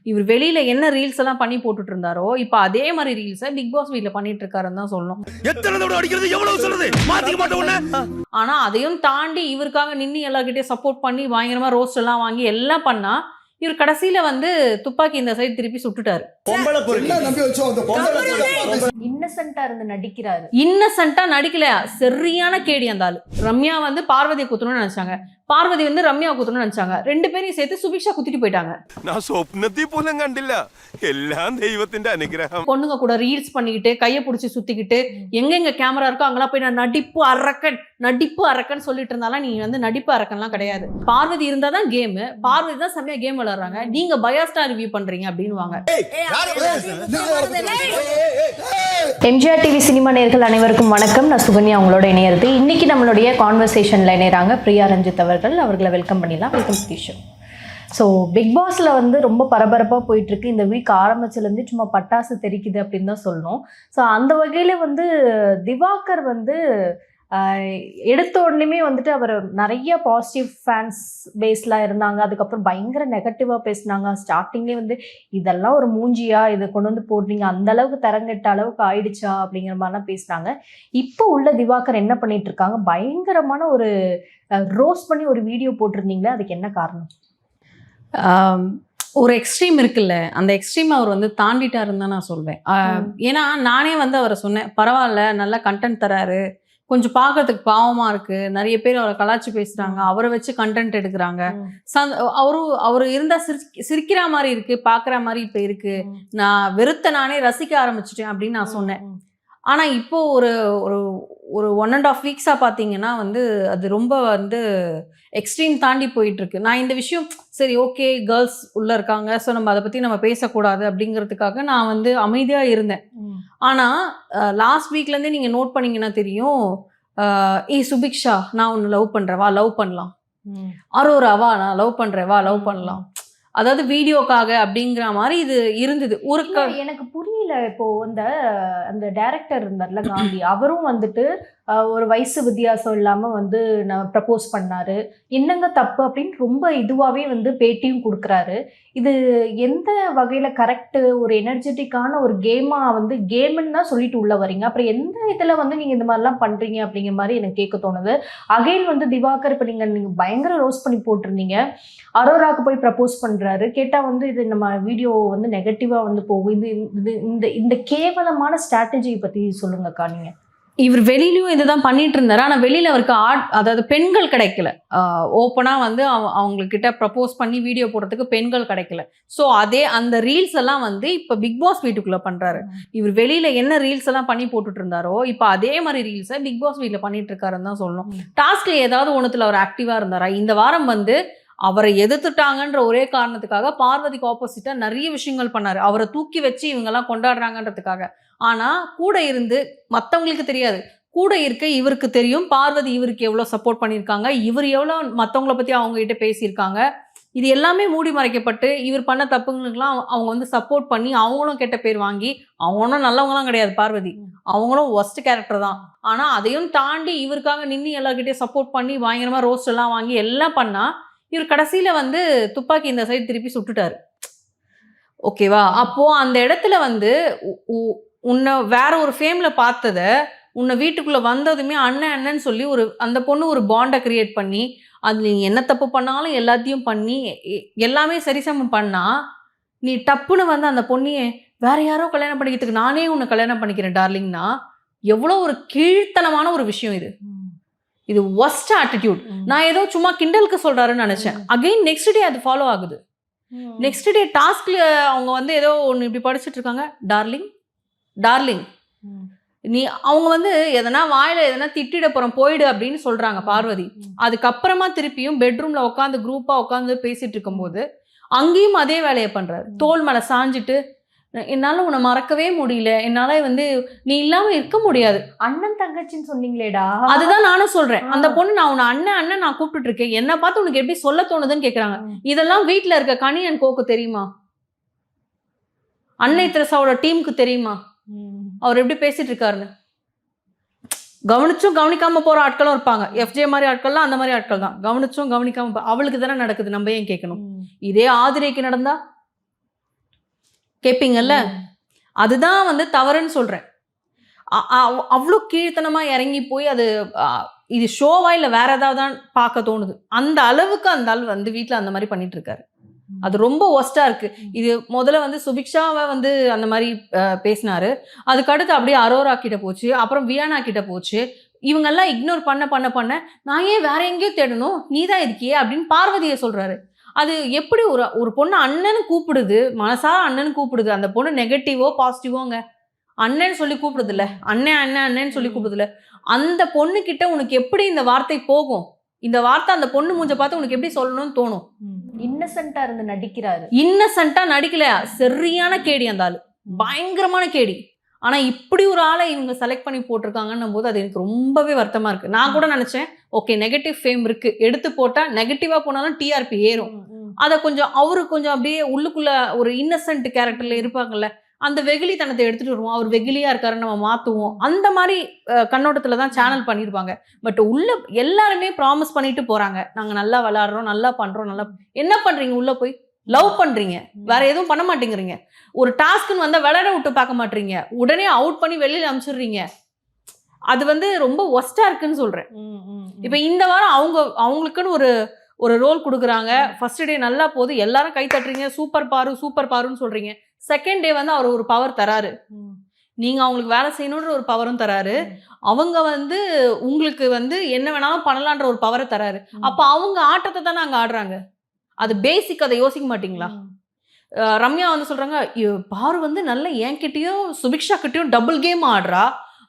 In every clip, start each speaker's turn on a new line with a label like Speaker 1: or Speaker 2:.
Speaker 1: இவர் வெளியில என்ன ரீல்ஸ் எல்லாம் பண்ணி போட்டுட்டு இருந்தாரோ இப்ப அதே மாதிரி ரீல்ஸை பிக் பாஸ் வீட்ல பண்ணிட்டு இருக்காருன்னு தான் சொல்லணும். ஆனா அதையும் தாண்டி இவருக்காக நின்று எல்லார்கிட்டயும் சப்போர்ட் பண்ணி பயங்கரமா ரோஸ்ட் எல்லாம் வாங்கி எல்லாம் பண்ணா இவர் கடைசியில வந்து துப்பாக்கி இந்த சைடு திருப்பி சுட்டுட்டாரு.
Speaker 2: இன்னசென்ட்டா இருந்து நடிக்கிறாரு.
Speaker 1: இன்னசென்ட்டா நடிக்கலையா, சரியான கேடி அந்த ஆளு. ரம்யா வந்து பார்வதியை குத்தணும்னு நினைச்சாங்க, பார்வதி வந்து ரம்யா குத்தணும்னு நினைச்சாங்க. ரெண்டு பேரையும் சேர்த்து சுபிக்ஷா குத்திட்டு போயிட்டாங்க.
Speaker 3: நான் சொப்னத்தை போல கண்டில்ல, எல்லாம் தெய்வத்தின் அனுகிரகம்.
Speaker 1: பொண்ணுங்க கூட ரீல்ஸ் பண்ணிக்கிட்டு கையை பிடிச்சி சுத்திக்கிட்டு எங்கெங்க கேமரா இருக்கோ அங்கெல்லாம் போய் நான் நடிப்பு அரக்கன் சொல்லிட்டு இருந்தாலும் நீ வந்து நடிப்பு அரக்கன்லாம் கிடையாது. பார்வதி இருந்தாதான் கேம், பார்வதி தான் செம்மையா கேம் விளையாடுறாங்க, நீங்க பயாஸ்டா ரிவ்யூ பண்றீங்க அப்படின்னு வாங்க.
Speaker 2: எம்ஜிஆர் டிவி சினிமா நேயர்கள் அனைவருக்கும் வணக்கம். நான் சுகன்யா உங்களோட இணையறது. இன்னைக்கு நம்மளுடைய கான்வர்சேஷன்ல இணையறாங்க பிரியா ரஞ்சித் அவர்களை வெல்கம் பண்ணிடலாம். Welcome to the show. So big பாஸ்ல வந்து ரொம்ப பரபரப்பாக போயிட்டுருக்கு. இந்த வீக் ஆரம்பிச்சிலேருந்து சும்மா பட்டாசு தெரிக்குது அப்படின்னு தான் சொல்லணும். ஸோ அந்த வகையில் வந்து திவாகர் வந்து எடுத்த உடனே வந்துட்டு அவர் நிறைய பாசிட்டிவ் ஃபேன்ஸ் பேஸ்லாம் இருந்தாங்க. அதுக்கப்புறம் பயங்கர நெகட்டிவாக பேசினாங்க. ஸ்டார்டிங்லேயே வந்து இதெல்லாம் ஒரு மூஞ்சியா, இதை கொண்டு வந்து போடுறீங்க, அந்த அளவுக்கு தரங்கட்ட அளவுக்கு ஆயிடுச்சா அப்படிங்கிற மாதிரிலாம் பேசினாங்க. இப்போ உள்ள திவாகர் என்ன பண்ணிட்டு இருக்காங்க, பயங்கரமான ஒரு ரோஸ் பண்ணி ஒரு வீடியோ போட்டிருந்தீங்களே, அதுக்கு என்ன காரணம்?
Speaker 1: ஒரு எக்ஸ்ட்ரீம் இருக்குல்ல, அந்த எக்ஸ்ட்ரீம் அவர் வந்து தாண்டிட்டாருன்னு தான் நான் சொல்வேன். ஏன்னா நானே வந்து அவரை சொன்னேன், பரவாயில்ல நல்லா கண்டென்ட் தராரு, கொஞ்சம் பார்க்கறதுக்கு பாவமா இருக்கு, நிறைய பேர் அவரை கலாச்சி பேசுறாங்க, அவரை வச்சு கண்டென்ட் எடுக்கிறாங்க, அவரு இருந்தா சிரிக்கிற மாதிரி இருக்கு, பாக்குற மாதிரி இப்ப இருக்கு, நான் நானே ரசிக்க ஆரம்பிச்சிட்டேன் அப்படின்னு நான் சொன்னேன். ஆனா இப்போ ஒரு ஒரு 1.5 வீக்ஸா பாத்தீங்கன்னா வந்து அது ரொம்ப வந்து எக்ஸ்ட்ரீம் தாண்டி போயிட்டு இருக்கு. நான் இந்த விஷயம் சரி ஓகே கேர்ள்ஸ் உள்ள இருக்காங்க, ஸோ நம்ம அதை பத்தி நம்ம பேசக்கூடாது அப்படிங்கிறதுக்காக நான் வந்து அமைதியா இருந்தேன். ஆனா லாஸ்ட் வீக்ல இருந்தே நீங்க நோட் பண்ணீங்கன்னா தெரியும், சுபிக்ஷா நான் உன்னை லவ் பண்றேன், வா லவ் பண்ணலாம், அரோராவா நான் லவ் பண்றேன், வா லவ் பண்ணலாம், அதாவது வீடியோக்காக அப்படிங்கிற மாதிரி இது இருந்தது.
Speaker 2: எனக்கு புரியல. இப்போ அந்த டைரக்டர் இருந்தார்ல காந்தி, அவரும் வந்துட்டு ஒரு வயசு வித்தியாசம் இல்லாம வந்து நான் ப்ரப்போஸ் பண்ணாரு, என்னங்க தப்பு அப்படின்னு ரொம்ப இதுவாகவே வந்து பேட்டியும் கொடுக்குறாரு. இது எந்த வகையில கரெக்டு? ஒரு எனர்ஜெட்டிக்கான ஒரு கேமா வந்து கேம்னு தான் சொல்லிட்டு உள்ள வரீங்க, அப்புறம் எந்த இதுல வந்து நீங்க இந்த மாதிரிலாம் பண்றீங்க அப்படிங்கிற மாதிரி எனக்கு கேட்க தோணுது. அகைன் வந்து திவாகர் இப்போ நீங்க பயங்கர ரோஸ்ட் பண்ணி போட்டிருந்தீங்க, அரோராக்கு போய் ப்ரப்போஸ் பண்றாரு, கேட்டா வந்து இது நம்ம வீடியோ வந்து நெகட்டிவா வந்து போகும். இந்த கேவலமான ஸ்ட்ராட்டஜியை பத்தி சொல்லுங்கக்கா நீங்க.
Speaker 1: இவர் வெளியிலயும் இதுதான் பண்ணிட்டு இருந்தாரு. ஆனா வெளியில அவருக்கு அதாவது பெண்கள் கிடைக்கல. ஓப்பனா வந்து அவங்கக்கிட்ட ப்ரப்போஸ் பண்ணி வீடியோ போடுறதுக்கு பெண்கள் கிடைக்கல. ஸோ அந்த ரீல்ஸ் எல்லாம் வந்து இப்ப பிக் பாஸ் வீட்டுக்குள்ள பண்றாரு. இவர் வெளியில என்ன ரீல்ஸ் எல்லாம் பண்ணி போட்டுட்டு இருந்தாரோ இப்ப அதே மாதிரி ரீல்ஸை பிக் பாஸ் வீட்ல பண்ணிட்டு இருக்காருன்னு தான் சொல்லணும். டாஸ்க்ல ஏதாவது ஒண்ணுத்துல அவர் ஆக்டிவா இருந்தாரா? இந்த வாரம் வந்து அவரை எதிர்த்துட்டாங்கன்ற ஒரே காரணத்துக்காக பார்வதிக்கு ஆப்போசிட்டா நிறைய விஷயங்கள் பண்ணாரு. அவரை தூக்கி வச்சு இவங்கெல்லாம் கொண்டாடுறாங்கன்றதுக்காக. ஆனா கூட இருந்து மற்றவங்களுக்கு தெரியாது, கூட இருக்க இவருக்கு தெரியும் பார்வதி இவருக்கு எவ்வளோ சப்போர்ட் பண்ணியிருக்காங்க, இவர் எவ்வளோ மற்றவங்கள பற்றி அவங்க கிட்ட பேசியிருக்காங்க. இது எல்லாமே மூடி மறைக்கப்பட்டு இவர் பண்ண தப்புங்களுக்கெல்லாம் அவங்க வந்து சப்போர்ட் பண்ணி அவங்களும் கெட்ட பேர் வாங்கி, அவங்களும் நல்லவங்களாம் கிடையாது பார்வதி, அவங்களும் ஒஸ்ட் கேரக்டர் தான். ஆனால் அதையும் தாண்டி இவருக்காக நின்று எல்லார்கிட்டையும் சப்போர்ட் பண்ணி பயங்கரமா ரோஸ்ட் எல்லாம் வாங்கி எல்லாம் பண்ணா இவர் கடைசியில வந்து துப்பாக்கி இந்த சைடு திருப்பி சுட்டுட்டாரு. ஓகேவா? அப்போ அந்த இடத்துல வந்து உன்னை வேற ஒரு ஃபேம்ல பார்த்தத உன்னை வீட்டுக்குள்ள வந்ததுமே அண்ணன்னு சொல்லி அந்த பொண்ணு ஒரு பாண்டை கிரியேட் பண்ணி அது நீ என்ன தப்பு பண்ணாலும் எல்லாத்தையும் பண்ணி எல்லாமே சரிசமம் பண்ணா, நீ டப்புன்னு வந்து அந்த பொண்ணையே வேற யாரோ கல்யாணம் பண்ணிக்கிறதுக்கு நானே உன்னை கல்யாணம் பண்ணிக்கிறேன் டார்லிங்னா எவ்வளோ ஒரு கீழ்த்தனமான ஒரு விஷயம் இது. இது ஒஸ்ட் ஆட்டிடியூட். நான் ஏதோ சும்மா கிண்டலுக்கு சொல்றாருன்னு நினைச்சேன். அகைன் நெக்ஸ்ட் டே அது ஃபாலோ ஆகுது. நெக்ஸ்ட் டே டாஸ்க்ல அவங்க வந்து ஏதோ ஒன்று இப்படி படிச்சுட்டு இருக்காங்க, டார்லிங் நீ அவங்க வந்து எதனா வாயில எதனா திட்டிட போறோம் போயிடு அப்படின்னு சொல்றாங்க பார்வதி. அதுக்கப்புறமா திருப்பியும் பெட்ரூம்ல உட்காந்து குரூப்பா உட்காந்து பேசிட்டு இருக்கும்போது அங்கேயும் அதே வேலையை பண்றாரு. தோல் மேல சாஞ்சிட்டு என்னால உன்னை மறக்கவே முடியல, என்னால வந்து நீ இல்லாம இருக்க முடியாது.
Speaker 2: அண்ணன் தங்கச்சின்னு சொன்னீங்களேடா,
Speaker 1: அதுதான் நானும் சொல்றேன். அந்த பொண்ணு நான் உன்னை அண்ணன் நான் கூப்பிட்டு இருக்கேன், என்ன பார்த்து உனக்கு எப்படி சொல்ல தோணுதுன்னு கேக்குறாங்க. இதெல்லாம் வீட்டுல இருக்க கனி அண்ட் கோக்கு தெரியுமா? அன்னை தெரசாவோட டீமுக்கு தெரியுமா அவர் எப்படி பேசிட்டு இருக்காருன்னு? கவனிச்சும் கவனிக்காம போற ஆட்களும் இருப்பாங்க. எஃப்ஜே மாதிரி ஆட்கள்லாம் அந்த மாதிரி ஆட்கள் தான். கவனிச்சும் கவனிக்காம அவளுக்கு தானே நடக்குது, நம்ம ஏன் கேட்கணும்? இதே ஆதிரைக்கு நடந்தா கேட்பீங்கல்ல, அதுதான் வந்து தவறுன்னு சொல்றேன். அவ்வளோ கீழ்த்தனமா இறங்கி போய் அது இது ஷோவா இல்லை வேற ஏதாவது தான் பார்க்க தோணுது. அந்த அளவுக்கு அந்த ஆள் வந்து வீட்டில் அந்த மாதிரி பண்ணிட்டு இருக்காரு. அது ரொம்ப ஒஸ்டா இருக்கு. இது முதல்ல வந்து சுபிக்ஷாவை வந்து அந்த மாதிரி பேசினாரு. அதுக்கடுத்து அப்படியே அரோரா கிட்ட போச்சு, அப்புறம் வியானா கிட்ட போச்சு. இவங்கெல்லாம் இக்னோர் பண்ண நான் ஏன் வேற எங்கேயோ தேடணும், நீ தான் இருக்கியே அப்படின்னு பார்வதியை சொல்றாரு. அது எப்படி ஒரு பொண்ணு அண்ணன்னு கூப்பிடுது, மனசார அண்ணன்னு கூப்பிடுது. அந்த பொண்ணு நெகட்டிவோ பாசிட்டிவோங்க, அண்ணன்னு சொல்லி கூப்பிடுது இல்ல, அண்ணன்னு சொல்லி கூப்பிடுது இல்ல. அந்த பொண்ணு கிட்ட உனக்கு எப்படி இந்த வார்த்தை போகும்? இந்த வார்த்தை அந்த பொண்ணு மூஞ்ச பார்த்து உனக்கு எப்படி சொல்லணும்னு தோணும்?
Speaker 2: இன்னசென்ட்டா இருந்து நடிக்கிறாரு.
Speaker 1: இன்னசென்ட்டா நடிக்கலையா, சரியான கேடி அந்த ஆளு, பயங்கரமான கேடி. ஆனா இப்படி ஒரு ஆளை இவங்க செலக்ட் பண்ணி போட்டிருக்காங்கன்னும் போது அது எனக்கு ரொம்பவே வருத்தமா இருக்கு. நான் கூட நினைச்சேன், ஓகே நெகட்டிவ் ஃபேம் இருக்கு, எடுத்து போட்டா நெகட்டிவா போனாலும் டிஆர்பி ஏறும். அதை கொஞ்சம் அவரு கொஞ்சம் அப்படியே உள்ளுக்குள்ள ஒரு இன்னசென்ட் கேரக்டர்ல இருப்பாங்கல்ல, அந்த வெகுளித்தனத்தை எடுத்துட்டு வருவோம். அவர் வெகுளியா இருக்காரு, நம்ம மாத்துவோம், அந்த மாதிரி கண்ணோட்டத்துல தான் சேனல் பண்ணிருப்பாங்க. பட் உள்ள எல்லாருமே ப்ராமிஸ் பண்ணிட்டு போறாங்க, நாங்க நல்லா விளையாடுறோம், நல்லா பண்றோம், நல்லா. என்ன பண்றீங்க? உள்ள போய் லவ் பண்றீங்க, வேற எதுவும் பண்ண மாட்டேங்கிறீங்க. ஒரு டாஸ்க்னு வந்தா விளையாட விட்டு பார்க்க மாட்டீங்க, உடனே அவுட் பண்ணி வெளியில அனுப்பிச்சிடுறீங்க. அது வந்து ரொம்ப ஒஸ்டா இருக்குன்னு சொல்றேன். இப்ப இந்த வாரம் அவங்களுக்குன்னு ஒரு ரோல் கொடுக்குறாங்க. ஃபர்ஸ்ட் டே நல்லா போகுது, எல்லாரும் கை தட்டுறீங்க, சூப்பர் பாருன்னு சொல்றீங்க. செகண்ட் டே வந்து அவர் ஒரு பவர் தராரு, நீங்க அவங்களுக்கு வேலை செய்யணுன்ற ஒரு பவரும் தராரு. அவங்க வந்து உங்களுக்கு வந்து என்ன வேணாலும் பண்ணலான்ற ஒரு பவரை தராரு. அப்ப அவங்க ஆட்டத்தை தானே அங்க ஆடுறாங்க. அது பேசிக், அதை யோசிக்க மாட்டீங்களா? ரம்யா வந்து சொல்றாங்க, பாரு வந்து நல்ல என்கிட்டயும் சுபிக்ஷா கிட்டயும் டபுள் கேம் ஆடுறா,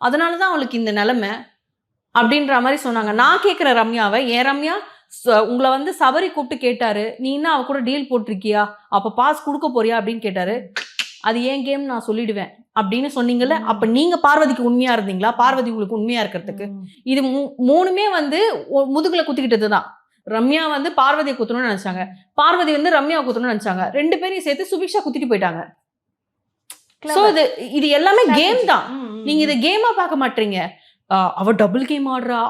Speaker 1: அதனாலதான் அவளுக்கு இந்த நிலைமை அப்படின்ற மாதிரி சொன்னாங்க. நான் கேட்கிற ரம்யாவை, ஏன் ரம்யா உங்களை வந்து சபரி கூப்பிட்டு கேட்டாரு, நீ என்ன அவ கூட டீல் போட்டிருக்கியா, அப்ப பாஸ் கொடுக்க போறியா அப்படின்னு கேட்டாரு. அது ஏன் கேம் நான் சொல்லிடுவேன் அப்படின்னு சொன்னீங்கல்ல. அப்ப நீங்க பார்வதிக்கு உண்மையா இருந்தீங்களா? பார்வதி உங்களுக்கு உண்மையா இருக்கிறதுக்கு இது மூணுமே வந்து முதுகுல குத்திக்கிட்டது தான். ரம்யா வந்து பார்வதியை குத்தணும்னு நினைச்சாங்க, பார்வதி வந்து ரம்யா குத்தணும்னு நினைச்சாங்க. ரெண்டு பேரையும் சேர்த்து சுபிக்ஷா குத்திட்டு போயிட்டாங்க. சோ இது எல்லாமே கேம் தான். நீங்க இதை கேமா பார்க்க மாட்டீங்க. அவ டபுள் கேம் ஆடுறா,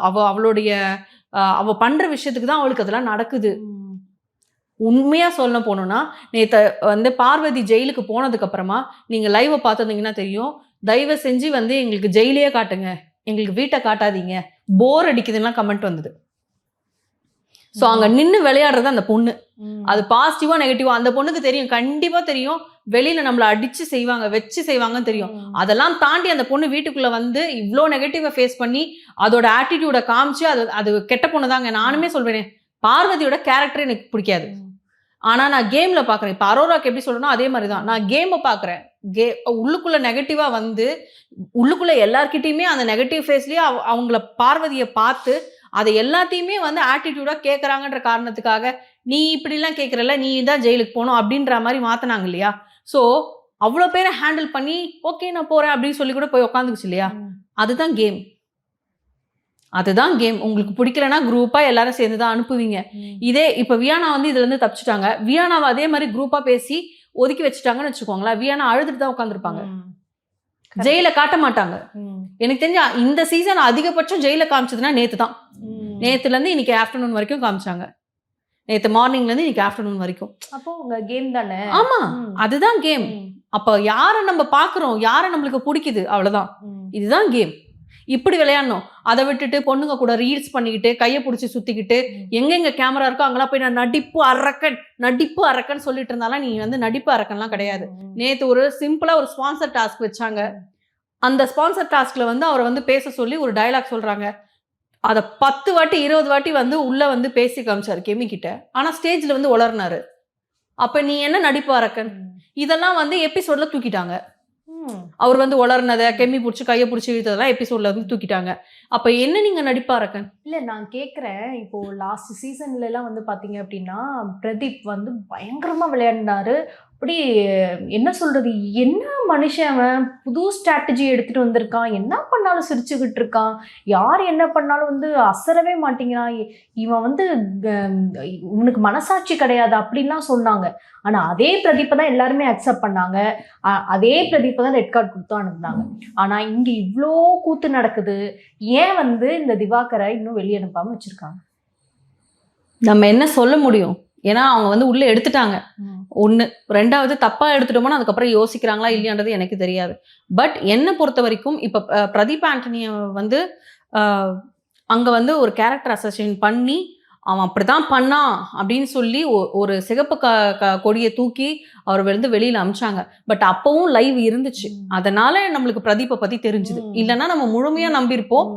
Speaker 1: அவ பண்ற விஷயத்துக்கு தான் அவளுக்கு அதெல்லாம் நடக்குது. உண்மையா சொல்ல போனோம்னா, நேத்து வந்து பார்வதி ஜெயிலுக்கு போனதுக்கு அப்புறமா நீங்க லைவை பார்த்துருந்தீங்கன்னா தெரியும், தயவு செஞ்சு வந்து எங்களுக்கு ஜெயிலே காட்டுங்க, எங்களுக்கு வீட்டை காட்டாதீங்க, போர் அடிக்குதுன்னா கமெண்ட் வந்தது. ஸோ அங்க நின்று விளையாடுறது அந்த பொண்ணு. அது பாசிட்டிவா நெகட்டிவா அந்த பொண்ணுக்கு தெரியும், கண்டிப்பா தெரியும். வெளியில நம்மளை அடிச்சு செய்வாங்க, வச்சு செய்வாங்கன்னு தெரியும். அதெல்லாம் தாண்டி அந்த பொண்ணு வீட்டுக்குள்ள வந்து இவ்வளோ நெகட்டிவா ஃபேஸ் பண்ணி அதோட ஆட்டிடியூட காமிச்சு அது கெட்ட பொண்ணு தாங்க. நானுமே சொல்வேன், பார்வதியோட கேரக்டர் எனக்கு பிடிக்காது. ஆனா நான் கேம்ல பாக்குறேன். இப்ப அரோராக்கு எப்படி சொல்லணும், அதே மாதிரிதான் நான் கேமை பாக்குறேன். உள்ளுக்குள்ள நெகட்டிவா வந்து உள்ளுக்குள்ள எல்லார்கிட்டயுமே அந்த நெகட்டிவ் ஃபேஸ்லயே அவங்கள பார்வதியை பார்த்து அதை எல்லாத்தையுமே வந்து ஆட்டிடியூடா கேட்கறாங்கன்ற காரணத்துக்காக, நீ இப்படிலாம் கேட்கறல, நீ தான் ஜெயிலுக்கு போகணும் அப்படின்ற மாதிரி மாத்தினாங்க இல்லையா? ஸோ அவ்வளோ பேரை ஹேண்டில் பண்ணி ஓகே நான் போறேன் அப்படின்னு சொல்லி கூட போய் உட்காந்துக்குச்சு இல்லையா? அதுதான் கேம். அதுதான் கேம். உங்களுக்கு பிடிக்கலன்னா குரூப்பா எல்லாரும் சேர்ந்து தான் அனுப்புவீங்க. இதே இப்ப வியானா வந்து இதுல இருந்து தப்பிச்சுட்டாங்க. வியானாவை அதே மாதிரி குரூப்பா பேசி ஒதுக்கி வச்சுட்டாங்கன்னு வச்சுக்கோங்களேன், வியானா அழுதுட்டு தான் உட்காந்துருப்பாங்க, ஜெயில காட்ட மாட்டாங்க. எனக்கு தெரிஞ்ச இந்த சீசன் அதிகபட்சம் ஜெயில காமிச்சதுன்னா நேத்து தான். நேத்துல இருந்து இன்னைக்கு ஆஃப்டர்நூன் வரைக்கும் காமிச்சாங்க. நேத்து மார்னிங்ல இருந்து இன்னைக்கு ஆஃப்டர்நூன் வரைக்கும்.
Speaker 2: அப்போ உங்க கேம் தானே?
Speaker 1: ஆமா, அதுதான் கேம். அப்ப யாரை நம்ம பாக்குறோம், யாரை நம்மளுக்கு பிடிக்குது, அவ்வளவுதான். இதுதான் கேம். இப்படி விளையாடணும். அதை விட்டுட்டு பொண்ணுங்க கூட ரீல்ஸ் பண்ணிக்கிட்டு கையை பிடிச்சி சுத்திக்கிட்டு எங்கெங்க கேமரா இருக்கோ அங்கெல்லாம் போய் நான் நடிப்பு அரக்கன் சொல்லிட்டு இருந்தாலும் நீ வந்து நடிப்பு அரக்கன்லாம் கிடையாது. நேத்து ஒரு சிம்பிளா ஒரு ஸ்பான்சர் டாஸ்க் வச்சாங்க. அந்த ஸ்பான்சர் டாஸ்க்ல வந்து அவரை வந்து பேச சொல்லி ஒரு டயலாக் சொல்றாங்க. அதை 10 வாட்டி 20 வாட்டி வந்து உள்ள வந்து பேசி காமிச்சாரு கெமி கிட்ட. ஆனா ஸ்டேஜ்ல வந்து உளர்னாரு. அப்ப நீ என்ன நடிப்பு அரக்கன்? இதெல்லாம் வந்து எபிசோட்ல தூக்கிட்டாங்க. அவர் வந்து உளர்னதை கெமி பிடிச்சி கையை பிடிச்சி இழுத்ததெல்லாம் எபிசோட்ல வந்து தூக்கிட்டாங்க. அப்ப என்ன நீங்க நடிப்பாரக்கன்?
Speaker 2: இல்ல நான் கேக்குறேன், இப்போ லாஸ்ட் சீசன்ல எல்லாம் வந்து பாத்தீங்க அப்படின்னா பிரதீப் வந்து பயங்கரமா விளையாடினாரு. அப்படி என்ன சொல்றது, என்ன மனுஷன் அவன், புது ஸ்ட்ராட்டஜி எடுத்துட்டு வந்திருக்கான், என்ன பண்ணாலும் சிரிச்சுக்கிட்டு இருக்கான், யார் என்ன பண்ணாலும் வந்து அசரவே மாட்டேங்கிறான், இவன் வந்து இவனுக்கு மனசாட்சி கிடையாது அப்படின்லாம் சொன்னாங்க. ஆனா அதே பிரதீப்பை தான் எல்லாருமே அக்செப்ட் பண்ணாங்க, அதே பிரதீப்பை தான் ரெட் கார்டு கொடுத்து அனுப்புனாங்க. ஆனா இங்க இவ்வளோ கூத்து நடக்குது, ஏன் வந்து இந்த திவாகரை இன்னும் வெளியே அனுப்பாம வச்சிருக்காங்க?
Speaker 1: நம்ம என்ன சொல்ல முடியும்? ஏன்னா அவங்க வந்து உள்ள எடுத்துட்டாங்க. ஒன்று. ரெண்டாவது தப்பாக எடுத்துட்டோம்னா அதுக்கப்புறம் யோசிக்கிறாங்களா இல்லையான்றது எனக்கு தெரியாது. பட் என்னை பொறுத்த வரைக்கும் இப்போ பிரதீப் ஆண்டனியை வந்து அங்கே வந்து ஒரு கேரக்டர் அசோசியேஷன் பண்ணி அவன் அப்படிதான் பண்ணான் அப்படின்னு சொல்லி ஒரு சிகப்பு கொடியை தூக்கி அவர் வந்து வெளியில அமிச்சாங்க. பட் அப்பவும் லைவ் இருந்துச்சு, அதனால நம்மளுக்கு பிரதீப்பை பத்தி தெரிஞ்சுது. இல்லைன்னா நம்ம முழுமையா நம்பியிருப்போம்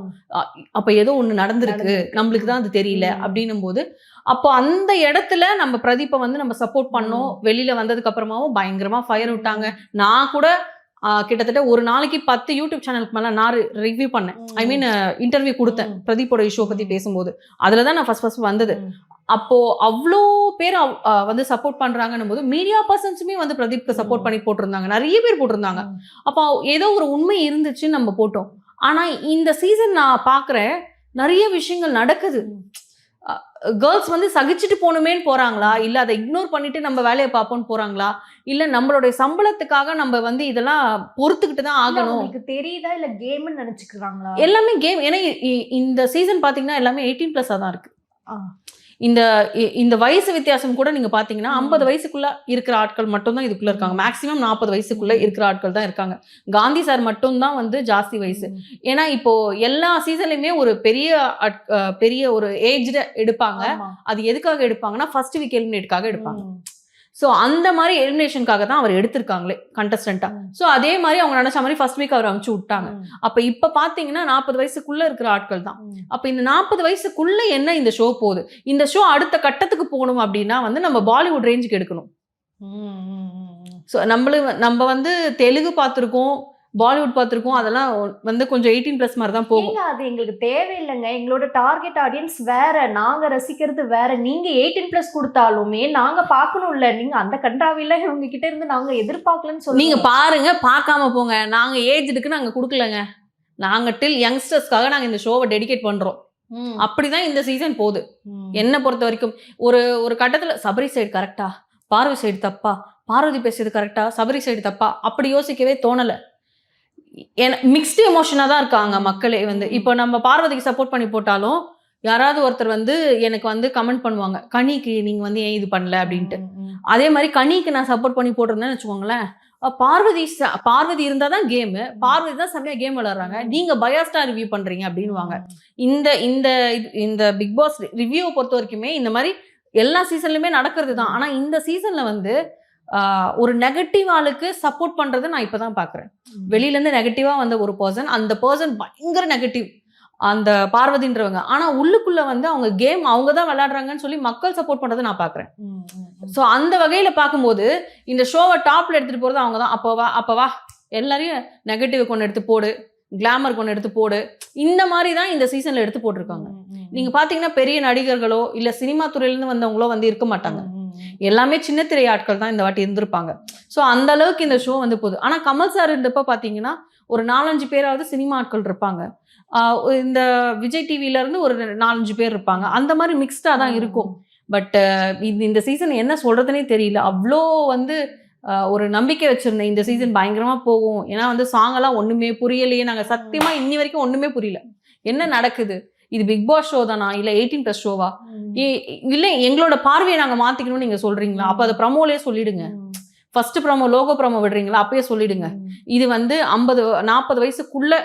Speaker 1: அப்ப ஏதோ ஒண்ணு நடந்திருக்கு, நம்மளுக்கு தான் அது தெரியல அப்படின்னும் போது அப்போ அந்த இடத்துல நம்ம பிரதீப்பை வந்து நம்ம சப்போர்ட் பண்ணோம். வெளியில வந்ததுக்கு அப்புறமாவும் பயங்கரமா ஃபயர் விட்டாங்க. நான் கூட கிட்டத்தட்ட ஒரு நாளைக்கு 10 யூடியூப் சேனலுக்கு மேல நான் ரிவ்யூ பண்ணேன். ஐ மீன் இன்டர்வியூ கொடுத்தேன் பிரதீப்போட இஷ்யூ பத்தி பேசும்போது. அதுலதான் நான் ஃபர்ஸ்ட் வந்தது. அப்போ அவ்வளோ பேர் வந்து சப்போர்ட் பண்றாங்கன்னும் போது மீடியா பர்சன்ஸுமே வந்து பிரதீப்க்கு சப்போர்ட் பண்ணி போட்டிருந்தாங்க, நிறைய பேர் போட்டிருந்தாங்க. அப்போ ஏதோ ஒரு உண்மை இருந்துச்சுன்னு நம்ம போட்டோம். ஆனா இந்த சீசன் நான் பாக்குறேன் நிறைய விஷயங்கள் நடக்குது. கேர்ள்ஸ் வந்து சகிச்சுட்டு போகணுமேன்னு போறாங்களா, இல்ல அதை இக்னோர் பண்ணிட்டு நம்ம வேலையை பார்ப்போம்னு போறாங்களா, இல்ல நம்மளுடைய சம்பளத்துக்காக நம்ம வந்து இதெல்லாம் பொறுத்துக்கிட்டு தான் ஆகணும்,
Speaker 2: உங்களுக்கு தெரியுதா இல்ல கேம்னு நினைச்சுக்கிறாங்களா?
Speaker 1: எல்லாமே கேம். ஏன்னா இந்த சீசன் பாத்தீங்கன்னா எல்லாமே 18+ தான் இருக்கு. இந்த வயசு வித்தியாசம் கூட நீங்க பாத்தீங்கன்னா 50 வயசுக்குள்ள இருக்கிற ஆட்கள் மட்டும் தான் இதுக்குள்ள இருக்காங்க. மேக்சிமம் 40 வயசுக்குள்ள இருக்கிற ஆட்கள் தான் இருக்காங்க. காந்தி சார் மட்டும் தான் வந்து ஜாஸ்தி வயசு. ஏன்னா இப்போ எல்லா சீசன்லயுமே ஒரு பெரிய ஒரு ஏஜ்ட எடுப்பாங்க. அது எதுக்காக எடுப்பாங்கன்னா ஃபர்ஸ்ட் வீக் எலிமினேட்காக எடுப்பாங்க. ஸோ அந்த மாதிரி எலிமினேஷனுக்காக தான் அவர் எடுத்திருக்காங்களே கண்டஸ்டண்டா. ஸோ அதே மாதிரி அவங்க நினைச்ச மாதிரி ஃபர்ஸ்ட் வீக் அவர் அனுப்பிச்சு விட்டாங்க. அப்ப இப்ப பாத்தீங்கன்னா 40 வயசுக்குள்ள இருக்கிற ஆட்கள் தான். அப்ப இந்த 40 வயசுக்குள்ள என்ன இந்த ஷோ போகுது, இந்த ஷோ அடுத்த கட்டத்துக்கு போகணும் அப்படின்னா வந்து நம்ம பாலிவுட் ரேஞ்சுக்கு எடுக்கணும். ஸோ நம்ம வந்து தெலுங்கு பார்த்துருக்கோம், பாலிவுட் பார்த்துருக்கோம், அதெல்லாம் வந்து கொஞ்சம் 18+ மாதிரி தான் போகும்.
Speaker 2: அது எங்களுக்கு தேவையில்லைங்க. எங்களோட டார்கெட் ஆடியன்ஸ் வேற, நாங்க ரசிக்கிறது வேற. நீங்க 18+ கொடுத்தாலுமே நாங்க பார்க்கணும்ல. நீங்க அந்த கண்டாவில இவங்க கிட்ட இருந்து நாங்க எதிர்பார்க்கலன்னு சொல்லி
Speaker 1: நீங்க பாருங்க, பார்க்காம போங்க. நாங்க ஏஜ்டுக்கு நாங்க கொடுக்கலங்க, நாங்க டில் யங்ஸ்டர்ஸ்க்காக நாங்க இந்த ஷோவை டெடிகேட் பண்றோம். அப்படிதான் இந்த சீசன் போகுது. என்ன பொறுத்த வரைக்கும் ஒரு கட்டத்துல சபரி சைடு கரெக்டா, பார்வதி சைடு தப்பா, பார்வதி பேசுறது கரெக்டா, சபரி சைடு தப்பா, அப்படி யோசிக்கவே தோணல. மிக்ஸ்டு எமோஷனா தான் இருக்காங்க மக்களே. வந்து இப்போ நம்ம பார்வதிக்கு சப்போர்ட் பண்ணி போட்டாலும் யாராவது ஒருத்தர் வந்து எனக்கு வந்து கமெண்ட் பண்ணுவாங்க, கனிக்கு நீங்க வந்து ஏன் இது பண்ணல அப்படின்ட்டு. அதே மாதிரி கனிக்கு நான் சப்போர்ட் பண்ணி போட்டிருந்தேன்னு வச்சுக்கோங்களேன், பார்வதி இருந்தா தான் கேம், பார்வதி தான் செம்மையா கேம் விளையாடுறாங்க, நீங்க பயாஸ்டா ரிவ்யூ பண்றீங்க அப்படின்வாங்க. இந்த பிக் பாஸ் ரிவ்யூவை பொறுத்த வரைக்குமே இந்த மாதிரி எல்லா சீசன்லயுமே நடக்கிறது தான். ஆனா இந்த சீசன்ல வந்து ஒரு நெகட்டிவ் ஆளுக்கு சப்போர்ட் பண்றதை நான் இப்பதான் பாக்குறேன். வெளியில இருந்து நெகட்டிவா வந்த ஒரு பர்சன், அந்த பர்சன் பயங்கர நெகட்டிவ் அந்த பார்வதின்றவங்க. ஆனா உள்ளுக்குள்ள வந்து அவங்க கேம் அவங்க தான் விளையாடுறாங்கன்னு சொல்லி மக்கள் சப்போர்ட் பண்றதை நான் பாக்குறேன். ஸோ அந்த வகையில பார்க்கும்போது இந்த ஷோவை டாப்ல எடுத்துட்டு போறது அவங்க தான். அப்பவா எல்லாரையும் நெகட்டிவ் கொண்டு எடுத்து போடு, கிளாமர் கொண்டு எடுத்து போடு, இந்த மாதிரி தான் இந்த சீசன்ல எடுத்து போட்டிருக்காங்க. நீங்க பாத்தீங்கன்னா பெரிய நடிகர்களோ இல்ல சினிமா துறையிலிருந்து வந்தவங்களோ வந்து இருக்க மாட்டாங்க. எல்லாமே சின்ன திரை ஆட்கள் தான் இந்த வாட்டி இருந்திருப்பாங்க. ஸோ அந்த அளவுக்கு இந்த ஷோ வந்து போகுது. ஆனா கமல் சார் இருந்தப்ப பாத்தீங்கன்னா ஒரு 4-5 பேராவது சினிமா ஆட்கள் இருப்பாங்க. இந்த விஜய் டிவில இருந்து ஒரு 4-5 பேர் இருப்பாங்க. அந்த மாதிரி மிக்ஸ்டா தான் இருக்கும். பட் இந்த சீசன் என்ன சொல்றதுனே தெரியல. அவ்வளோ வந்து ஒரு நம்பிக்கை வச்சிருந்தேன் இந்த சீசன் பயங்கரமா போகும். ஏன்னா வந்து சாங் எல்லாம் ஒண்ணுமே புரியலையே. நாங்க சத்தியமா இன்னி வரைக்கும் ஒண்ணுமே புரியல, என்ன நடக்குது, இது பிக் பாஸ் ஷோ தானா இல்ல 18+ ஷோவா, இல்ல எங்களோட பார்வையை நாங்க மாத்திக்கணும்னு நீங்க சொல்றீங்களா? அப்ப அதை ப்ரமோலயே சொல்லிடுங்க. ஃபர்ஸ்ட் ப்ரமோ லோகோ ப்ரமோ விடுறீங்களா, அப்பயே சொல்லிடுங்க. இது வந்து 50-40 வயசுக்குள்ள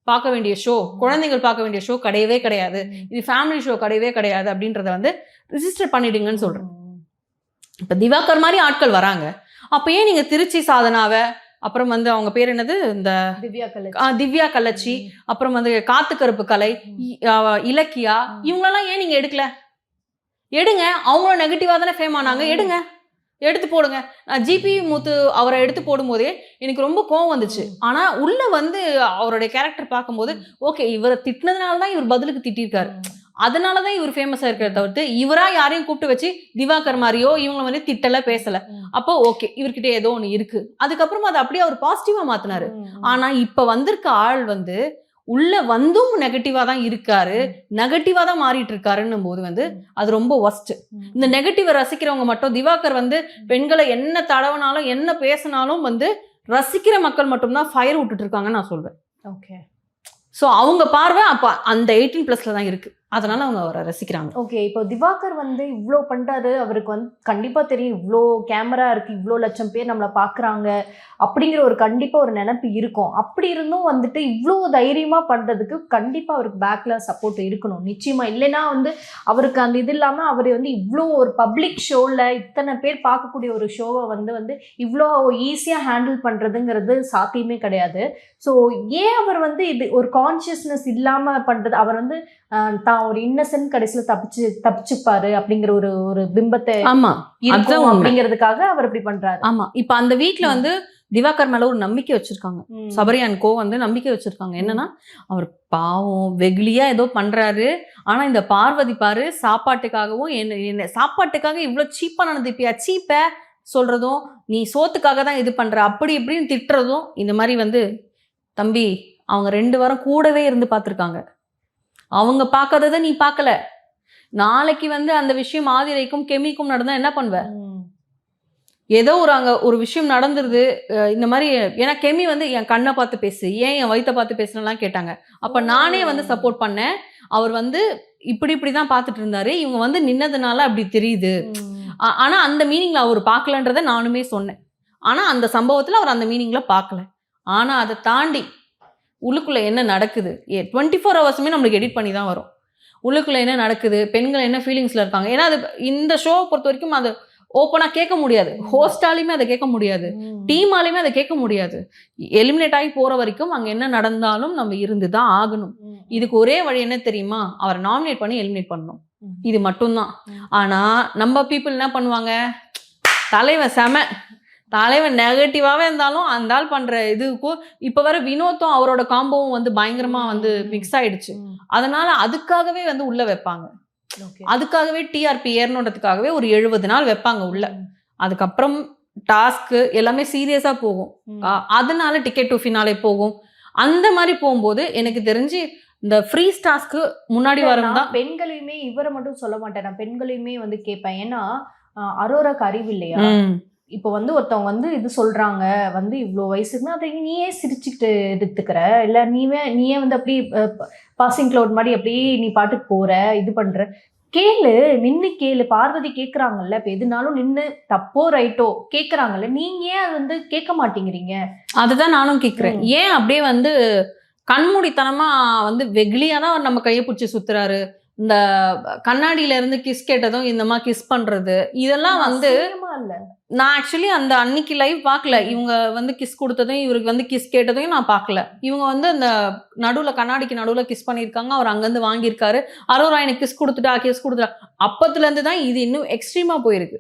Speaker 1: பார்க்க வேண்டிய ஷோ, குழந்தைகள் பார்க்க வேண்டிய ஷோ கிடையவே கிடையாது, இது ஃபேமிலி ஷோ கிடையவே கிடையாது அப்படின்றத வந்து ரிஜிஸ்டர் பண்ணிடுங்கன்னு சொல்றேன். இப்ப திவாகர் மாதிரி ஆட்கள் வராங்க, அப்ப ஏன் நீங்க திருச்சி சாதனாவை, அப்புறம் வந்து அவங்க பேர் என்னது, இந்த திவ்யா கள்ளச்சி, அப்புறம் வந்து காத்துக்கருப்பு கலை, இலக்கியா, இவங்களெல்லாம் ஏன் நீங்க எடுக்கல? எடுங்க. அவங்களும் நெகட்டிவா தானே ஃபேம் ஆனாங்க, எடுங்க, எடுத்து போடுங்க. ஜிபி முத்து அவரை எடுத்து போடும் போதே எனக்கு ரொம்ப கோவம் வந்துச்சு. ஆனா உள்ள வந்து அவருடைய கேரக்டர் பார்க்கும்போது ஓகே, இவரை திட்டினதுனால தான் இவர் பதிலுக்கு திட்டிருக்காரு, அதனாலதான் இவர் ஃபேமஸா இருக்கிறத தவிர்த்து இவரா யாரையும் கூப்பிட்டு வச்சு திவாகர் மாதிரியோ இவங்க வந்து திட்டல பேசல. அப்போ ஓகே, இவர்கிட்ட ஏதோ ஒண்ணு இருக்கு. அதுக்கப்புறமா அதை அப்படியே அவர் பாசிட்டிவா மாத்தினாரு. ஆனா இப்ப வந்திருக்க ஆள் வந்து உள்ள வந்தும் நெகட்டிவா தான் இருக்காரு, நெகட்டிவா தான் மாறிட்டு இருக்காருன்னும் போது வந்து அது ரொம்ப ஒஸ்ட். இந்த நெகட்டிவ ரசிக்கிறவங்க மட்டும், திவாகர் வந்து பெண்களை என்ன தடவினாலும் என்ன பேசினாலும் வந்து ரசிக்கிற மக்கள் மட்டும்தான் ஃபயர் விட்டுட்டு இருக்காங்கன்னு நான் சொல்வேன்.
Speaker 2: ஓகே.
Speaker 1: ஸோ அவங்க பார்வை அப்போ அந்த 18+ தான் இருக்கு. அதனால அவங்க அவரை ரசிக்கிறாங்க.
Speaker 2: ஓகே, இப்போ திவாகர் வந்து இவ்வளோ பண்றாரு, அவருக்கு வந்து கண்டிப்பா தெரியும் இவ்வளோ கேமரா இருக்கு, இவ்வளோ லட்சம் பேர் நம்மளை பாக்குறாங்க அப்படிங்கிற ஒரு கண்டிப்பா ஒரு நினைப்பு இருக்கும். அப்படி இருந்தும் வந்துட்டு இவ்வளோ தைரியமா பண்றதுக்கு கண்டிப்பா அவருக்கு பேக்ல சப்போர்ட் இருக்கணும் நிச்சயமா. இல்லைன்னா வந்து அவருக்கு அந்த இது இல்லாம அவர் வந்து இவ்வளோ ஒரு பப்ளிக் ஷோல இத்தனை பேர் பார்க்கக்கூடிய ஒரு ஷோவை வந்து இவ்வளோ ஈஸியா ஹேண்டில் பண்றதுங்கிறது சாத்தியமே கிடையாது. ஸோ ஏன் அவர் வந்து இது ஒரு கான்சியஸ்னஸ் இல்லாம பண்றது, அவர் வந்து தான் ஒரு இன்னசென்ட் கடைசியில தப்பிச்சுப்பாரு அப்படிங்கிற ஒரு ஒரு பிம்பத்தை
Speaker 1: ஆமா
Speaker 2: இருக்கும் அப்படிங்கிறதுக்காக அவர் இப்படி பண்றாரு.
Speaker 1: ஆமா, இப்ப அந்த வீட்டுல வந்து திவாகர் மேல ஒரு நம்பிக்கை வச்சிருக்காங்க. சபரி அண்ட் கோ வந்து நம்பிக்கை வச்சிருக்காங்க. என்னன்னா அவர் பாவம் வெகுளியா ஏதோ பண்றாரு, ஆனா இந்த பார்வதி பாரு சாப்பாட்டுக்காகவும் என்ன சாப்பாட்டுக்காக இவ்வளவு சீப்பா நடந்துப்பியா, சீப்ப சொல்றதும், நீ சோத்துக்காக தான் இது பண்ற அப்படி இப்படின்னு திட்டுறதும், இந்த மாதிரி வந்து தம்பி அவங்க 2 வாரம் கூடவே இருந்து பார்த்துருக்காங்க. அவங்க பார்க்காததை நீ பார்க்கல. நாளைக்கு வந்து அந்த விஷயம் ஆதிரைக்கும் கெமிக்கும் நடந்தா என்ன பண்ணுவ? ஏதோ அங்க ஒரு விஷயம் நடந்துருது இந்த மாதிரி. ஏன்னா கெமி வந்து என் கண்ணை பார்த்து பேசு, ஏன் என் வயிற்ற பார்த்து பேசுனலாம் கேட்டாங்க. அப்ப நானே வந்து சப்போர்ட் பண்ணேன். அவர் வந்து இப்படிதான் பார்த்துட்டு இருந்தாரு, இவங்க வந்து நின்னதுனால அப்படி தெரியுது. ஆனா அந்த மீனிங்ல அவர் பார்க்கலன்றத நானுமே சொன்னேன். ஆனா அந்த சம்பவத்துல அவர் அந்த மீனிங்ல பார்க்கல. ஆனா அதை தாண்டி உள்ளுக்குள்ள என்ன நடக்குது 24 ஹவர்ஸுமே நம்மளுக்கு எடிட் பண்ணி தான் வரும். உள்ளுக்குள்ள என்ன நடக்குது, பெண்கள் என்ன ஃபீலிங்ஸ்ல இருக்காங்க. ஏன்னா அது இந்த ஷோவை பொறுத்த வரைக்கும் அது ஓப்பனா கேட்க முடியாது. ஹோஸ்டாலையுமே அதை கேட்க முடியாது, டீமாலையுமே அதை கேட்க முடியாது. எலிமினேட் ஆகி போற வரைக்கும் அங்க என்ன நடந்தாலும் நம்ம இருந்துதான் ஆகணும். இதுக்கு ஒரே வழி என்ன தெரியுமா? அவரை நாமினேட் பண்ணி எலிமினேட் பண்ணணும். இது மட்டும்தான். ஆனா நம்ம பீப்புள் என்ன பண்ணுவாங்க, தலைவன் செம, தலைவன் நெகட்டிவாவே இருந்தாலும் அந்த ஆள் பண்ற இதுக்கும் இப்ப வர வினோத்தும் அவரோட காம்போவும் வந்து பயங்கரமா வந்து மிக்ஸ் ஆயிடுச்சு. அதனால அதுக்காகவே வந்து உள்ள வைப்பாங்க. அதுக்காகவே டிஆர்பி ஏறணுன்றதுக்காகவே ஒரு 70 நாள் வைப்பாங்க உள்ள. அதுக்கப்புறம் டாஸ்க் எல்லாமே சீரியஸா போகும். அதனால டிக்கெட் டு ஃபினாலே போகும். அந்த மாதிரி போகும்போது எனக்கு தெரிஞ்சு இந்த ஃப்ரீ டாஸ்க்கு முன்னாடி வரும் தான்.
Speaker 2: பெண்களையுமே இவரை மட்டும் சொல்ல மாட்டேன், நான் பெண்களையுமே வந்து கேட்பேன். ஏன்னா அரோராக்கு அறிவு இல்லையா? இப்போ வந்து ஒருத்தவங்க வந்து இது சொல்றாங்க வந்து இவ்வளோ வயசுக்குன்னா அதை நீயே சிரிச்சுக்கிட்டு எடுத்துக்கிற, இல்லை நீயே வந்து அப்படி பாசிங் கிளவுட் மாதிரி அப்படியே நீ பாட்டுக்கு போற இது பண்ற. கேளு, நின்று கேளு. பார்வதி கேட்குறாங்கல்ல, இப்போ எதுனாலும் நின்று தப்போ ரைட்டோ கேட்குறாங்கல்ல, நீங்க ஏன் அது வந்து கேட்க மாட்டேங்கிறீங்க?
Speaker 1: அதுதான் நானும் கேட்குறேன். ஏன் அப்படியே வந்து கண்மூடித்தனமா வந்து வெகுளியா தான் நம்ம கையை பிடிச்சி சுத்துறாரு. இந்த கண்ணாடியில இருந்து கிஸ் கேட்டதும் இந்த மாதிரி கிஸ் பண்றது இதெல்லாம் வந்து நான் ஆக்சுவலி அந்த அன்னைக்கு லைவ் பார்க்கல. இவங்க வந்து கிஸ் கொடுத்ததும் இவருக்கு வந்து கிஸ் கேட்டதையும் நான் பார்க்கல. இவங்க வந்து அந்த நடுவில் கண்ணாடிக்கு நடுவில் கிஸ் பண்ணியிருக்காங்க. அவர் அங்கேருந்து வாங்கியிருக்காரு. அரோரா எனக்கு கிஸ் கொடுத்துட்டா. அப்பத்துல இருந்து தான் இது இன்னும் எக்ஸ்ட்ரீமா போயிருக்கு.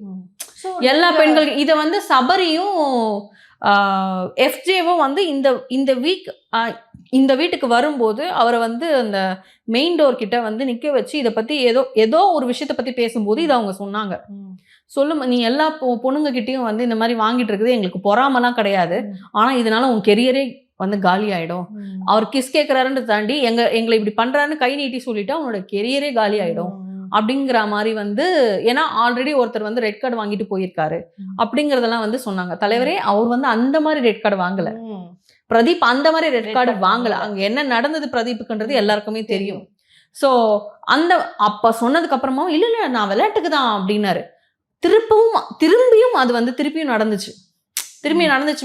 Speaker 1: எல்லா பெண்களுக்கும் இதை வந்து சபரியும் எஃப்ஜேவும் வந்து இந்த வீட்டுக்கு வரும்போது அவரை வந்து அந்த மெயின் டோர் கிட்ட வந்து நிக்க வச்சு இதை பத்தி ஏதோ ஒரு விஷயத்தை பத்தி பேசும்போது இதை அவங்க சொன்னாங்க. சொல்லும், நீ எல்லா பொண்ணுங்க கிட்டயும் வந்து இந்த மாதிரி வாங்கிட்டு இருக்குது, எங்களுக்கு பொறாமலாம் கிடையாது, ஆனா இதனால உன் கெரியரே வந்து காலி ஆயிடும். அவர் கிஸ் கேட்கிறாருன்னு தாண்டி எங்களை இப்படி பண்றாருன்னு கை நீட்டி சொல்லிட்டா உன்னோட கெரியரே காலி ஆயிடும் அப்படிங்கிற மாதிரி வந்து. ஏன்னா ஆல்ரெடி ஒருத்தர் வந்து ரெட் கார்டு வாங்கிட்டு போயிருக்காரு அப்படிங்கறதெல்லாம் வந்து சொன்னாங்க. தலைவரே அவர் வந்து அந்த மாதிரி ரெட் கார்டு வாங்கல, பிரதீப் அந்த மாதிரி ரெட் கார்டு வாங்கல. அங்க என்ன நடந்தது பிரதீப்புக்குன்றது எல்லாருக்குமே தெரியும். சோ அப்ப சொன்னதுக்கு அப்புறமா இல்ல நான் விளையாட்டுக்கு தான் அப்படின்னாரு. திரும்பியும் அது வந்து திருப்பியும் நடந்துச்சு.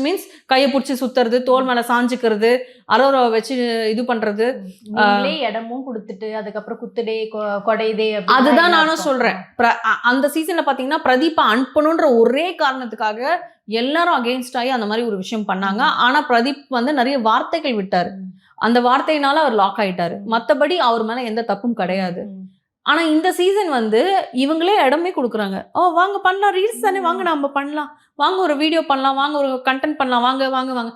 Speaker 1: மீன்ஸ் கையை பிடிச்சி சுத்துறது, தோல் மேல சாஞ்சுக்கிறது, அரோராவை வச்சு இது பண்றது,
Speaker 2: இடமும் கொடுத்துட்டு அதுக்கப்புறம் குத்துடே கொடைதே.
Speaker 1: அதுதான் நானும் சொல்றேன். அந்த சீசன்ல பாத்தீங்கன்னா பிரதீப்பை அனுப்பணுன்ற ஒரே காரணத்துக்காக எல்லாரும் அகெயின்ஸ்ட் ஆகி அந்த மாதிரி ஒரு விஷயம் பண்ணாங்க. ஆனா பிரதீப் வந்து நிறைய வார்த்தைகள் விட்டாரு. அந்த வார்த்தையினால அவர் லாக் ஆயிட்டாரு. மத்தபடி அவர் மேல எந்த தப்பும் கிடையாது. ஆனா இந்த சீசன் வந்து இவங்களே இடமே கொடுக்குறாங்க. வாங்க பண்ணலாம், ரீல்ஸ் தானே, வாங்க நம்ம பண்ணலாம், வாங்க ஒரு வீடியோ பண்ணலாம், வாங்க ஒரு கண்டென்ட் பண்ணலாம், வாங்க வாங்க வாங்க.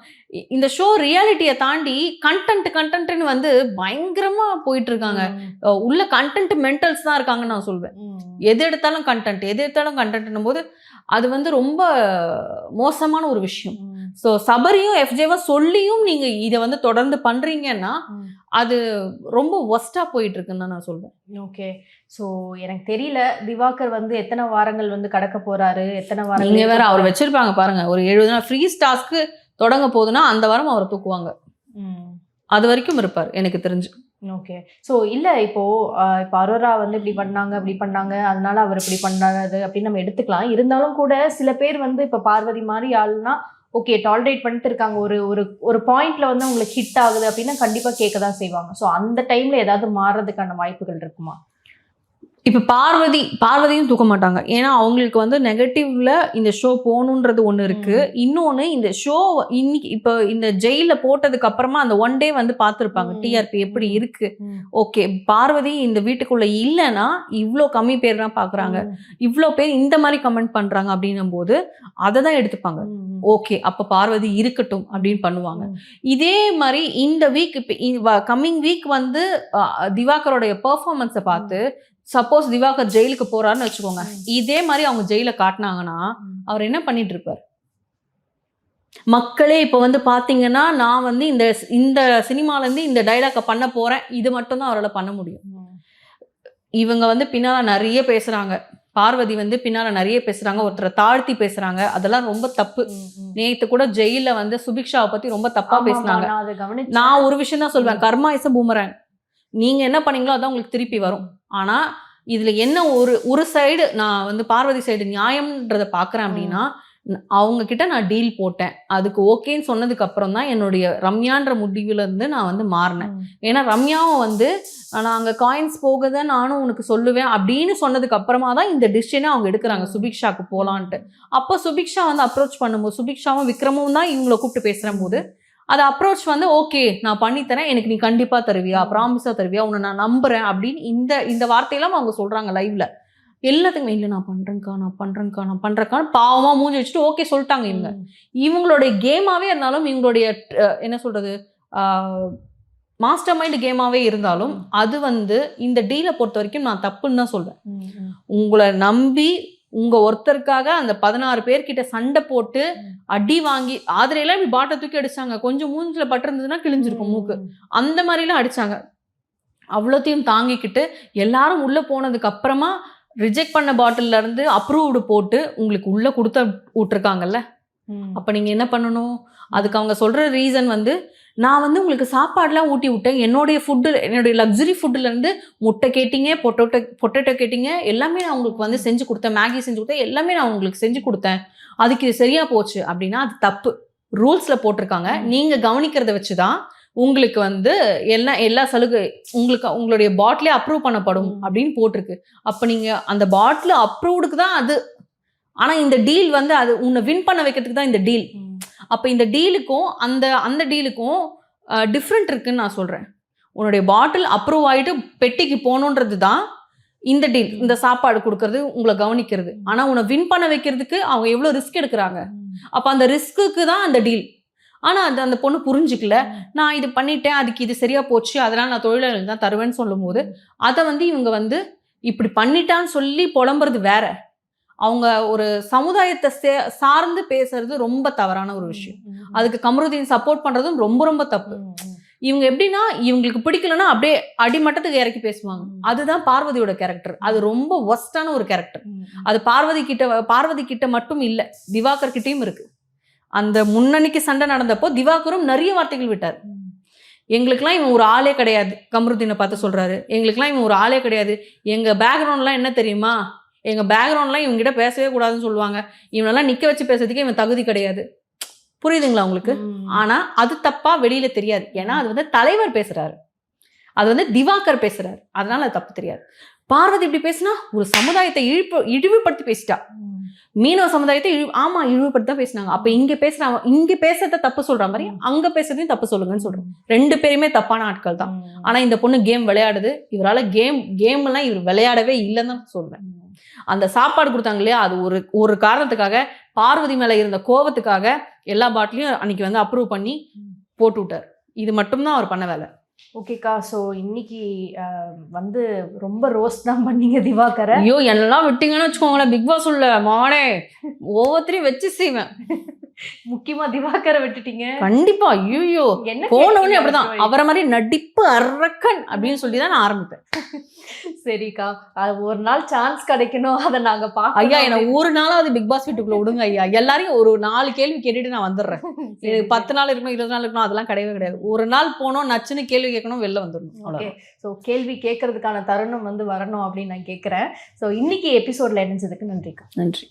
Speaker 1: இந்த ஷோ ரியாலிட்டியை தாண்டி கண்டென்ட்னு வந்து பயங்கரமா போயிட்டு இருக்காங்க. உள்ள கண்டென்ட் மென்டல்ஸ் தான் இருக்காங்கன்னு நான் சொல்வேன். எது எடுத்தாலும் கண்டென்ட்னும் போது அது வந்து ரொம்ப மோசமான ஒரு விஷயம். ஸோ சபரியும் எஃப்ஜேவா சொல்லியும் நீங்க இதை வந்து தொடர்ந்து பண்றீங்கன்னா அது ரொம்ப ஒஸ்டா போயிட்டு இருக்குன்னு நான் சொல்வேன்.
Speaker 2: ஓகே, ஸோ எனக்கு தெரியல திவாகர் வந்து எத்தனை வாரங்கள் வந்து கடக்க போறாரு, எத்தனை வாரம்.
Speaker 1: நீங்க வேற அவர் வச்சிருப்பாங்க பாருங்க, ஒரு 70 நாள் ஃப்ரீ டாஸ்க்கு தொடங்க போகுதுன்னா அந்த வாரம் அவரை தூக்குவாங்க. அது வரைக்கும் இருப்பார் எனக்கு தெரிஞ்சு.
Speaker 2: ஓகே. ஸோ இல்லை இப்போ அரோரா வந்து இப்படி பண்ணாங்க அப்படி பண்ணாங்க அதனால அவர் இப்படி பண்ணாது அப்படின்னு நம்ம எடுத்துக்கலாம். இருந்தாலும் கூட சில பேர் வந்து இப்போ பார்வதி மாதிரி ஆள்னா ஓகே டாலரேட் பண்ணிட்டு இருக்காங்க. ஒரு ஒரு ஒரு பாயிண்ட்ல வந்து உங்களுக்கு ஹிட் ஆகுது அப்படின்னா கண்டிப்பா கேட்க தான் செய்வாங்க. ஸோ அந்த டைம்ல ஏதாவது மாறுறதுக்கான வாய்ப்புகள் இருக்குமா?
Speaker 1: இப்போ பார்வதியும் தூக்க மாட்டாங்க. ஏன்னா அவங்களுக்கு வந்து நெகட்டிவ்ல இந்த ஷோ போகணுன்றது ஒன்று இருக்கு. இன்னொன்று இந்த ஷோ இன்னைக்கு இப்போ இந்த ஜெயிலில் போட்டதுக்கு அப்புறமா அந்த ஒன் டே வந்து பார்த்துருப்பாங்க டிஆர்பி எப்படி இருக்கு. ஓகே பார்வதி இந்த வீட்டுக்குள்ள இல்லைன்னா இவ்வளோ கம்மி பேர் தான் பார்க்குறாங்க, இவ்வளோ பேர் இந்த மாதிரி கமெண்ட் பண்ணுறாங்க அப்படின்னும் போது அதை தான் எடுத்துப்பாங்க. ஓகே அப்போ பார்வதி இருக்கட்டும் அப்படின்னு பண்ணுவாங்க. இதே மாதிரி இந்த வீக் இப்போ கம்மிங் வீக் வந்து திவாகரோடைய பெர்ஃபார்மன்ஸை பார்த்து சப்போஸ் திவாகர் ஜெயிலுக்கு போறாருன்னு வச்சுக்கோங்க, இதே மாதிரி அவங்க ஜெயில காட்டினாங்கன்னா அவர் என்ன பண்ணிட்டு இருப்பார்? மக்களே இப்போ வந்து பாத்தீங்கன்னா நான் வந்து இந்த சினிமால இருந்து இந்த டைலாக பண்ண போறேன், இது மட்டும் தான் அவரால் பண்ண முடியும். இவங்க வந்து பின்னால நிறைய பேசுறாங்க, பார்வதி வந்து பின்னால நிறைய பேசுறாங்க, ஒருத்தரை தாழ்த்தி பேசுறாங்க, அதெல்லாம் ரொம்ப தப்பு. நேத்து கூட ஜெயில வந்து சுபிக்ஷாவை பத்தி ரொம்ப தப்பா பேசினாங்க. நான் ஒரு விஷயம் தான் சொல்வேன், கர்மா இஸ் அ பூமரங். நீங்க என்ன பண்ணீங்களோ அதான் உங்களுக்கு திருப்பி வரும். ஆனா இதுல என்ன ஒரு சைடு நான் வந்து பார்வதி சைடு நியாயம்ன்றத பாக்குறேன் அப்படின்னா, அவங்க கிட்ட நான் டீல் போட்டேன், அதுக்கு ஓகேன்னு சொன்னதுக்கு அப்புறம் தான் என்னுடைய ரம்யான்ற முடிவுல இருந்து நான் வந்து மாறினேன். ஏன்னா ரம்யாவும் வந்து நான் அங்க காயின்ஸ் போகுத நானும் உனக்கு சொல்லுவேன் அப்படின்னு சொன்னதுக்கு அப்புறமா தான் இந்த டிசிஷனை அவங்க எடுக்கிறாங்க சுபிக்ஷாக்கு போலான்ட்டு. அப்போ சுபிக்ஷா வந்து அப்ரோச் பண்ணும்போது சுபிக்ஷாவும் விக்ரமும் தான் இவங்களை கூப்பிட்டு பேசுற போது அதை அப்ரோச் வந்து ஓகே நான் பண்ணித்தரேன், எனக்கு நீ கண்டிப்பா தருவியா, ப்ராமிஸா தருவியா, உன்னை நான் நம்புறேன் அப்படின்னு இந்த வார்த்தையெல்லாம் அவங்க சொல்றாங்க லைவ்ல. எல்லாத்துக்குமே இல்லை நான் பண்றேன்க்கா பாவமா மூஞ்சி வச்சுட்டு ஓகே சொல்லிட்டாங்க. இவங்களுடைய கேமாவே இருந்தாலும், இவங்களுடைய என்ன சொல்றது மாஸ்டர் மைண்ட் கேமாவே இருந்தாலும் அது வந்து இந்த டீலை பொறுத்த வரைக்கும் நான் தப்புன்னு தான் சொல்வேன். உங்களை நம்பி உங்க ஒருத்தருக்காக அந்த 16 பேர்கிட்ட சண்டை போட்டு அடி வாங்கி ஆதிரையெல்லாம் இப்படி பாட்டை தூக்கி அடிச்சாங்க, கொஞ்சம் மூஞ்சில பட்டிருந்ததுன்னா கிழிஞ்சிருக்கும் மூக்கு, அந்த மாதிரிலாம் அடிச்சாங்க. அவ்வளோத்தையும் தாங்கிக்கிட்டு எல்லாரும் உள்ள போனதுக்கு அப்புறமா ரிஜெக்ட் பண்ண பாட்டில்ல இருந்து அப்ரூவ்டு போட்டு உங்களுக்கு உள்ள கொடுத்த விட்டுருக்காங்கல்ல. அப்ப நீங்க என்ன பண்ணணும்? அதுக்கு அவங்க சொல்ற ரீசன் வந்து நான் வந்து உங்களுக்கு சாப்பாடுலாம் ஊட்டி விட்டேன், என்னுடைய லக்ஸுரி ஃபுட்டுலேருந்து முட்டை கேட்டிங்க, பொட்டேட்டோ கேட்டிங்க, எல்லாமே நான் உங்களுக்கு வந்து செஞ்சு கொடுத்தேன், மேகி செஞ்சு கொடுத்தேன், எல்லாமே நான் உங்களுக்கு செஞ்சு கொடுத்தேன், அதுக்கு இது சரியா போச்சு அப்படின்னா அது தப்பு. ரூல்ஸில் போட்டிருக்காங்க, நீங்கள் கவனிக்கிறத வச்சு தான் உங்களுக்கு வந்து எல்லா சலுகை உங்களுடைய பாட்டிலே அப்ரூவ் பண்ணப்படும் அப்படின்னு போட்டிருக்கு. அப்போ நீங்கள் அந்த பாட்டில் அப்ரூவ்டுக்கு தான் அது. ஆனால் இந்த டீல் வந்து அது உன்னை வின் பண்ண வைக்கிறதுக்கு தான் இந்த டீல். அப்போ இந்த டீலுக்கும் அந்த டீலுக்கும் டிஃப்ரெண்ட் இருக்குன்னு நான் சொல்கிறேன். உன்னுடைய பாட்டில் அப்ரூவ் ஆகிட்டு பெட்டிக்கு போகணுன்றது தான் இந்த டீல், இந்த சாப்பாடு கொடுக்கறது, உங்களை கவனிக்கிறது. ஆனால் உன்னை வின் பண்ண வைக்கிறதுக்கு அவங்க எவ்வளோ ரிஸ்க் எடுக்கிறாங்க. அப்போ அந்த ரிஸ்க்குக்கு தான் அந்த டீல். ஆனால் அந்த பொண்ணு புரிஞ்சுக்கல, நான் இது பண்ணிட்டேன், அதுக்கு இது சரியாக போச்சு, அதனால் நான் தொழிலாளர்கள் தான் தருவேன்னு சொல்லும் போது அதை வந்து இவங்க வந்து இப்படி பண்ணிட்டான்னு சொல்லி புலம்புறது வேற. அவங்க ஒரு சமுதாயத்தை சார்ந்து பேசுறது ரொம்ப தவறான ஒரு விஷயம். அதுக்கு கமருதீன் சப்போர்ட் பண்றதும் ரொம்ப ரொம்ப தப்பு. இவங்க எப்படின்னா இவங்களுக்கு பிடிக்கலன்னா அப்படியே அடிமட்டத்துக்கு இறக்கி பேசுவாங்க. அதுதான் பார்வதியோட கேரக்டர். அது ரொம்ப ஒஸ்டான ஒரு கேரக்டர். அது பார்வதி கிட்ட மட்டும் இல்லை, திவாகர் கிட்டையும் இருக்கு. அந்த முன்னணிக்கு சண்டை நடந்தப்போ திவாகரும் நிறைய வார்த்தைகள் விட்டார். எங்களுக்கெல்லாம் இவன் ஒரு ஆளே கிடையாது, கமருதீனை பார்த்து சொல்றாரு, எங்களுக்கெல்லாம் இவன் ஒரு ஆளே கிடையாது, எங்க பேக்ரவுண்ட்லாம் என்ன தெரியுமா, எங்கள் பேக்ரவுண்ட்லாம் இவங்ககிட்ட பேசவே கூடாதுன்னு சொல்லுவாங்க, இவனெல்லாம் நிற்க வச்சு பேசுறதுக்கே இவன் தகுதி கிடையாது. புரியுதுங்களா உங்களுக்கு? ஆனால் அது தப்பாக வெளியில் தெரியாது. ஏன்னா அது வந்து தலைவர் பேசுகிறாரு, அது வந்து திவாகர் பேசுகிறாரு, அதனால அது தப்பு தெரியாது. பார்வதி இப்படி பேசினா ஒரு சமுதாயத்தை இழிவுபடுத்தி பேசிட்டா. மீனவ சமுதாயத்தை இழிவுபடுத்தி தான் பேசினாங்க. அப்போ இங்கே பேசுறத தப்பு சொல்கிற மாதிரி அங்கே பேசுறதையும் தப்பு சொல்லுங்கன்னு சொல்கிறோம். 2 பேருமே தப்பான ஆட்கள் தான். ஆனால் இந்த பொண்ணு கேம் விளையாடுது, இவரால் கேம்லாம் இவர் விளையாடவே இல்லைன்னு தான் சொல்வேன். அந்த சாப்பாடு கொடுத்தாங்க இல்லையா, அது ஒரு காரணத்துக்காக, பார்வதி மேலே இருந்த கோபத்துக்காக எல்லா பாட்டிலையும் அன்னைக்கு வந்து அப்ரூவ் பண்ணி போட்டு விட்டார். இது மட்டும்தான் அவர் பண்ண வேலை.
Speaker 2: ஓகேக்கா, ஸோ இன்னைக்கு வந்து ரொம்ப ரோஸ்ட் தான் பண்ணீங்க திவாகரை.
Speaker 1: ஐயோ என்னெல்லாம் விட்டீங்கன்னு வச்சுக்கோங்களேன், பிக் பாஸ் உள்ள மானே ஒவ்வொருத்தரையும் வச்சு செய்வேன்.
Speaker 2: முக்கியமா திவாகரை விட்டுட்டீங்க.
Speaker 1: கண்டிப்பா. ஐயோ,
Speaker 2: என்ன
Speaker 1: போனவனே
Speaker 2: கேட்டீங்க
Speaker 1: அப்படிதான்.
Speaker 2: அவருக்கு?
Speaker 1: அவரை மாதிரி நடிப்பு அரக்கன் அப்படின்னு சொல்லி தான் நான் ஆரம்பிப்பேன்.
Speaker 2: சரிக்கா, அது ஒரு நாள் சான்ஸ் கிடைக்கணும், அதை நாங்க
Speaker 1: ஐயா
Speaker 2: பார்க்கணும்.
Speaker 1: என்ன ஒரு நாளாவது பிக் பாஸ் வீட்டுக்குள்ள விடுங்க ஐயா. எல்லாரையும் ஒரு 4 கேள்வி கேட்டுட்டு நான் வந்துடுறேன்.
Speaker 2: சரி,
Speaker 1: இது 10 நாள் இருக்கணும், 20 நாள் இருக்கணும், அதெல்லாம் கிடையவே கிடையாது. ஒரு நாள் போனோம், நச்சுன்னு கேள்வி கேட்கணும், வெளில வந்துடணும்.
Speaker 2: ஓகே.
Speaker 1: அவ்வளவுதான்.
Speaker 2: ஸோ கேள்வி கேட்கறதுக்கான தருணம் வந்து வரணும் அப்படின்னு நான் கேட்குறேன். ஸோ இன்னைக்கு எபிசோட்ல இணைஞ்சதுக்கு நன்றிக்கா.
Speaker 1: நன்றி.